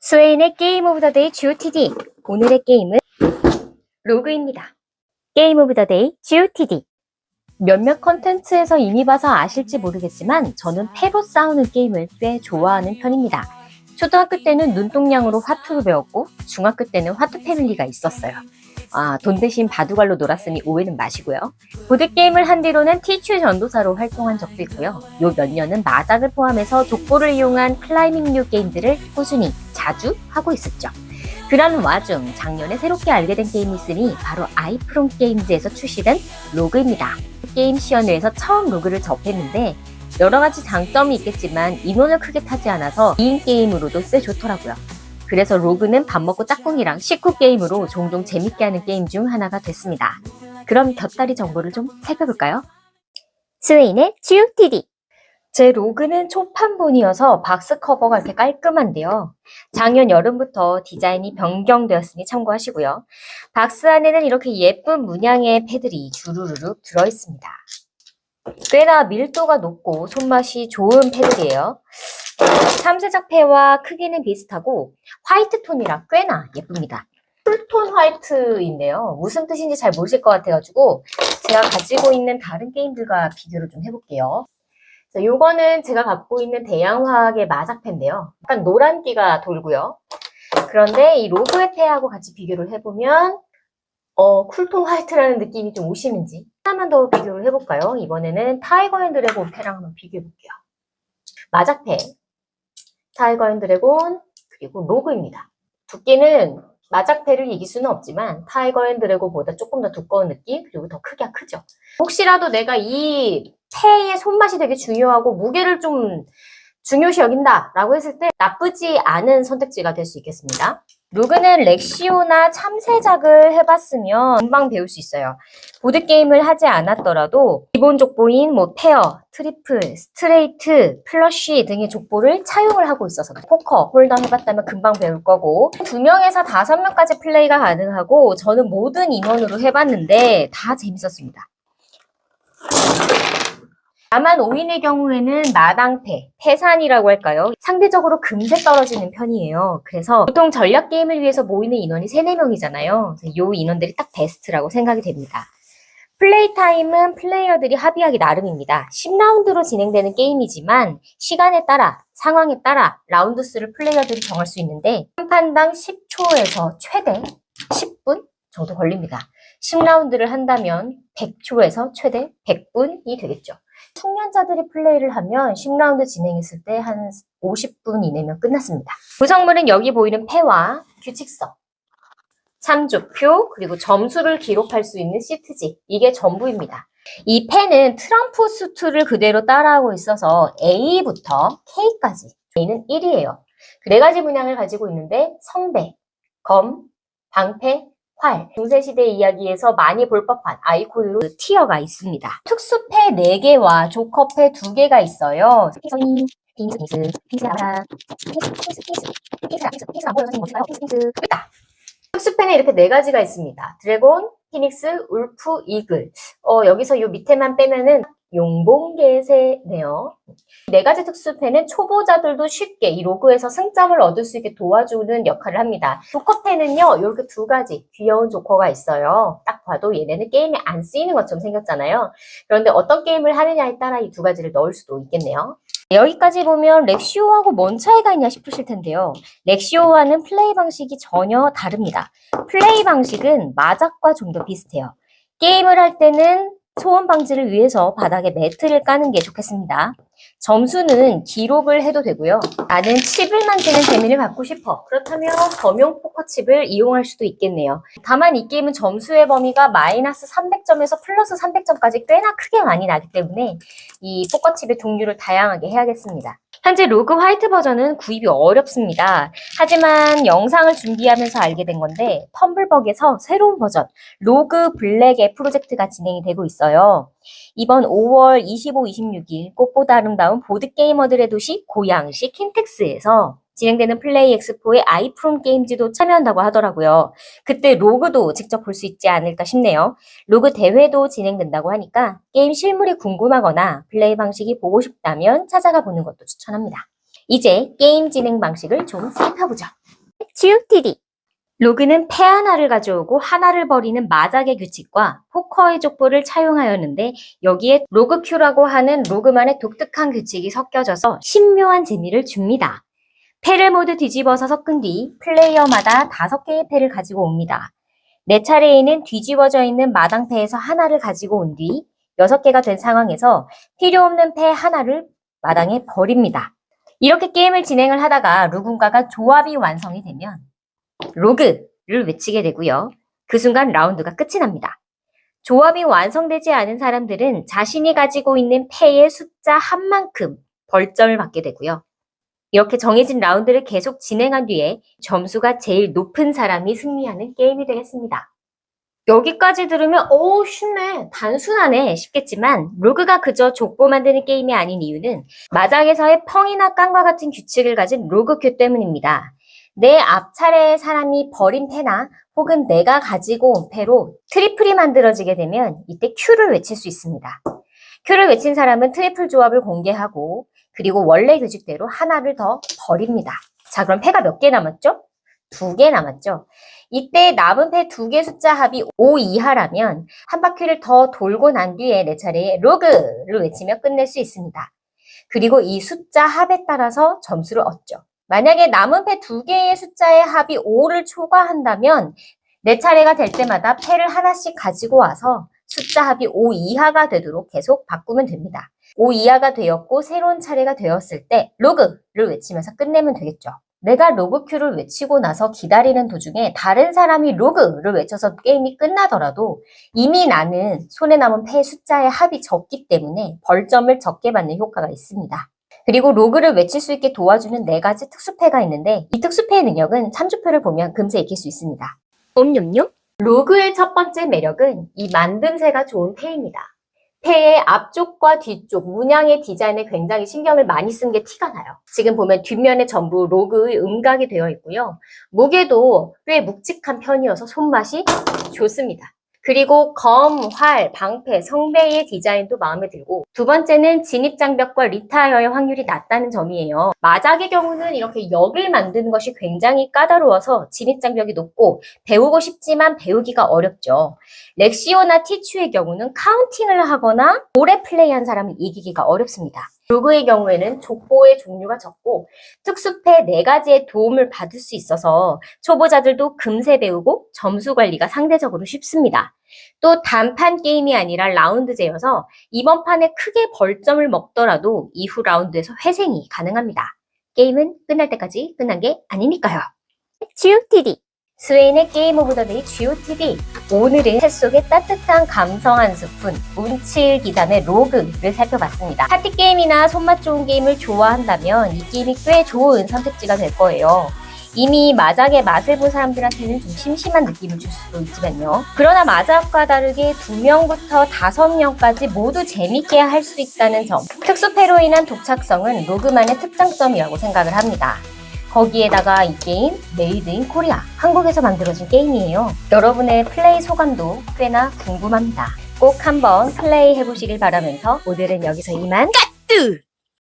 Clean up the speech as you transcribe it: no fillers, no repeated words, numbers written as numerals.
스웨인의 게임 오브 더 데이 GOTD. 오늘의 게임은 로그입니다. 게임 오브 더 데이 GOTD. 몇몇 컨텐츠에서 이미 봐서 아실지 모르겠지만 저는 패로 싸우는 게임을 꽤 좋아하는 편입니다. 초등학교 때는 눈동냥으로 화투를 배웠고 중학교 때는 화투 패밀리가 있었어요. 돈 대신 바둑알로 놀았으니 오해는 마시고요. 보드게임을 한 뒤로는 티슈 전도사로 활동한 적도 있고요. 요 몇 년은 마작을 포함해서 족보를 이용한 클라이밍류 게임들을 꾸준히 자주 하고 있었죠. 그런 와중 작년에 새롭게 알게 된 게임이 있으니 바로 아이프롬 게임즈에서 출시된 로그입니다. 게임 시연회에서 처음 로그를 접했는데 여러가지 장점이 있겠지만 인원을 크게 타지 않아서 2인 게임으로도 꽤 좋더라고요. 그래서 로그는 밥 먹고 짝꿍이랑 식후 게임으로 종종 재밌게 하는 게임 중 하나가 됐습니다. 그럼 곁다리 정보를 좀 살펴볼까요? 스웨인의 GOTD. 제 로그는 초판본이어서 박스 커버가 이렇게 깔끔한데요. 작년 여름부터 디자인이 변경되었으니 참고하시고요. 박스 안에는 이렇게 예쁜 문양의 패들이 주르르륵 들어있습니다. 꽤나 밀도가 높고 손맛이 좋은 패들이에요. 참새작 패와 크기는 비슷하고 화이트 톤이라 꽤나 예쁩니다. 쿨톤 화이트인데요. 무슨 뜻인지 잘 모르실 것 같아가지고 제가 가지고 있는 다른 게임들과 비교를 좀 해볼게요. 자, 요거는 제가 갖고 있는 대양화학의 마작패인데요. 약간 노란기가 돌고요. 그런데 이 로그의 패하고 같이 비교를 해보면 쿨톤 화이트라는 느낌이 좀 오시는지 하나만 더 비교를 해볼까요? 이번에는 타이거 앤 드래곤 패랑 한번 비교해볼게요. 마작패, 타이거 앤 드래곤, 그리고 로그입니다. 두께는 마작패를 이길 수는 없지만 타이거 앤 드래곤보다 조금 더 두꺼운 느낌, 그리고 더 크기가 크죠. 혹시라도 내가 이 패의 손맛이 되게 중요하고 무게를 좀 중요시 여긴다 라고 했을 때 나쁘지 않은 선택지가 될 수 있겠습니다. 로그는 렉시오나 참새작을 해봤으면 금방 배울 수 있어요. 보드게임을 하지 않았더라도 기본 족보인 페어, 트리플, 스트레이트, 플러쉬 등의 족보를 차용을 하고 있어서 포커, 홀덤 해봤다면 금방 배울 거고 2명에서 5명까지 플레이가 가능하고 저는 모든 인원으로 해봤는데 다 재밌었습니다. 다만 5인의 경우에는 마당패, 패산이라고 할까요? 상대적으로 금세 떨어지는 편이에요. 그래서 보통 전략 게임을 위해서 모이는 인원이 3, 4명이잖아요. 이 인원들이 딱 베스트라고 생각이 됩니다. 플레이 타임은 플레이어들이 합의하기 나름입니다. 10라운드로 진행되는 게임이지만 시간에 따라, 상황에 따라 라운드 수를 플레이어들이 정할 수 있는데 한 판당 10초에서 최대 10분 정도 걸립니다. 10라운드를 한다면 100초에서 최대 100분이 되겠죠. 숙련자들이 플레이를 하면 10라운드 진행했을 때 한 50분 이내면 끝났습니다. 구성물은 여기 보이는 패와 규칙서, 참조표, 그리고 점수를 기록할 수 있는 시트지, 이게 전부입니다. 이 패는 트럼프 수트를 그대로 따라하고 있어서 A부터 K까지, A는 1이에요. 그 4가지 문양을 가지고 있는데 성배, 검, 방패, 활, 중세시대 이야기에서 많이 볼 법한 아이콘으로 티어가 있습니다. 특수패 4개와 조커패 2개가 있어요. 특수패는 이렇게 4가지가 있습니다. 드래곤, 피닉스, 울프, 이글. 여기서 요 밑에만 빼면은 용봉개새네요. 4가지 특수패는 초보자들도 쉽게 이 로그에서 승점을 얻을 수 있게 도와주는 역할을 합니다. 조커패는요, 이렇게 2가지 귀여운 조커가 있어요. 딱 봐도 얘네는 게임에 안 쓰이는 것처럼 생겼잖아요. 그런데 어떤 게임을 하느냐에 따라 이 2가지를 넣을 수도 있겠네요. 여기까지 보면 렉시오하고 뭔 차이가 있냐 싶으실 텐데요. 렉시오와는 플레이 방식이 전혀 다릅니다. 플레이 방식은 마작과 좀 더 비슷해요. 게임을 할 때는 소음 방지를 위해서 바닥에 매트를 까는 게 좋겠습니다. 점수는 기록을 해도 되고요. 나는 칩을 만지는 재미를 갖고 싶어. 그렇다면 범용 포커칩을 이용할 수도 있겠네요. 다만 이 게임은 점수의 범위가 마이너스 300점에서 플러스 300점까지 꽤나 크게 많이 나기 때문에 이 포커칩의 종류를 다양하게 해야겠습니다. 현재 로그 화이트 버전은 구입이 어렵습니다. 하지만 영상을 준비하면서 알게 된 건데 텀블벅에서 새로운 버전 로그 블랙의 프로젝트가 진행이 되고 있어요. 이번 5월 25, 26일 꽃보다 아름다운 보드게이머들의 도시 고양시 킨텍스에서 진행되는 플레이 엑스포에 아이프롬 게임즈도 참여한다고 하더라고요. 그때 로그도 직접 볼 수 있지 않을까 싶네요. 로그 대회도 진행된다고 하니까 게임 실물이 궁금하거나 플레이 방식이 보고 싶다면 찾아가 보는 것도 추천합니다. 이제 게임 진행 방식을 좀 살펴보죠. GOTD. 로그는 패 하나를 가져오고 하나를 버리는 마작의 규칙과 포커의 족보를 차용하였는데 여기에 로그 큐라고 하는 로그만의 독특한 규칙이 섞여져서 신묘한 재미를 줍니다. 패를 모두 뒤집어서 섞은 뒤 플레이어마다 5개의 패를 가지고 옵니다. 내 차례에는 뒤집어져 있는 마당패에서 하나를 가지고 온 뒤 6개가 된 상황에서 필요 없는 패 하나를 마당에 버립니다. 이렇게 게임을 진행을 하다가 누군가가 조합이 완성이 되면 로그를 외치게 되고요. 그 순간 라운드가 끝이 납니다. 조합이 완성되지 않은 사람들은 자신이 가지고 있는 패의 숫자 한 만큼 벌점을 받게 되고요. 이렇게 정해진 라운드를 계속 진행한 뒤에 점수가 제일 높은 사람이 승리하는 게임이 되겠습니다. 여기까지 들으면 쉽네, 단순하네 싶겠지만 로그가 그저 족보 만드는 게임이 아닌 이유는 마장에서의 펑이나 깡과 같은 규칙을 가진 로그 큐 때문입니다. 내 앞차례의 사람이 버린 패나 혹은 내가 가지고 온 패로 트리플이 만들어지게 되면 이때 큐를 외칠 수 있습니다. 큐를 외친 사람은 트리플 조합을 공개하고 그리고 원래 규칙대로 하나를 더 버립니다. 자, 그럼 패가 몇 개 남았죠? 2개 남았죠? 이때 남은 패 2개 숫자 합이 5 이하라면 한 바퀴를 더 돌고 난 뒤에 내 차례에 로그를 외치며 끝낼 수 있습니다. 그리고 이 숫자 합에 따라서 점수를 얻죠. 만약에 남은 패 2개의 숫자의 합이 5를 초과한다면 내 차례가 될 때마다 패를 하나씩 가지고 와서 숫자 합이 5 이하가 되도록 계속 바꾸면 됩니다. 5 이하가 되었고 새로운 차례가 되었을 때 로그를 외치면서 끝내면 되겠죠. 내가 로그 큐를 외치고 나서 기다리는 도중에 다른 사람이 로그를 외쳐서 게임이 끝나더라도 이미 나는 손에 남은 패 숫자의 합이 적기 때문에 벌점을 적게 받는 효과가 있습니다. 그리고 로그를 외칠 수 있게 도와주는 4가지 특수패가 있는데 이 특수패의 능력은 참조표를 보면 금세 익힐 수 있습니다. 옴뇸뇸? 로그의 첫 번째 매력은 이 만듦새가 좋은 패입니다. 패의 앞쪽과 뒤쪽 문양의 디자인에 굉장히 신경을 많이 쓴 게 티가 나요. 지금 보면 뒷면에 전부 로그의 음각이 되어 있고요. 무게도 꽤 묵직한 편이어서 손맛이 좋습니다. 그리고 검, 활, 방패, 성배의 디자인도 마음에 들고 두 번째는 진입장벽과 리타이어의 확률이 낮다는 점이에요. 마작의 경우는 이렇게 역을 만드는 것이 굉장히 까다로워서 진입장벽이 높고 배우고 싶지만 배우기가 어렵죠. 렉시오나 티추의 경우는 카운팅을 하거나 오래 플레이한 사람을 이기기가 어렵습니다. 로그의 경우에는 족보의 종류가 적고 특수패 4가지의 도움을 받을 수 있어서 초보자들도 금세 배우고 점수 관리가 상대적으로 쉽습니다. 또 단판 게임이 아니라 라운드제여서 이번 판에 크게 벌점을 먹더라도 이후 라운드에서 회생이 가능합니다. 게임은 끝날 때까지 끝난 게 아니니까요. GOTD 스웨인의 게임 오브 더 데이 GOTD. 오늘은 책 속의 따뜻한 감성 한 스푼, 운칠 기산의 로그를 살펴봤습니다. 파티게임이나 손맛 좋은 게임을 좋아한다면 이 게임이 꽤 좋은 선택지가 될 거예요. 이미 마작의 맛을 본 사람들한테는 좀 심심한 느낌을 줄 수도 있지만요. 그러나 마작과 다르게 2명부터 5명까지 모두 재밌게 할 수 있다는 점, 특수패로 인한 독창성은 로그만의 특장점이라고 생각을 합니다. 거기에다가 이 게임 메이드 인 코리아, 한국에서 만들어진 게임이에요. 여러분의 플레이 소감도 꽤나 궁금합니다. 꼭 한번 플레이 해보시길 바라면서 오늘은 여기서 이만. 까뚜!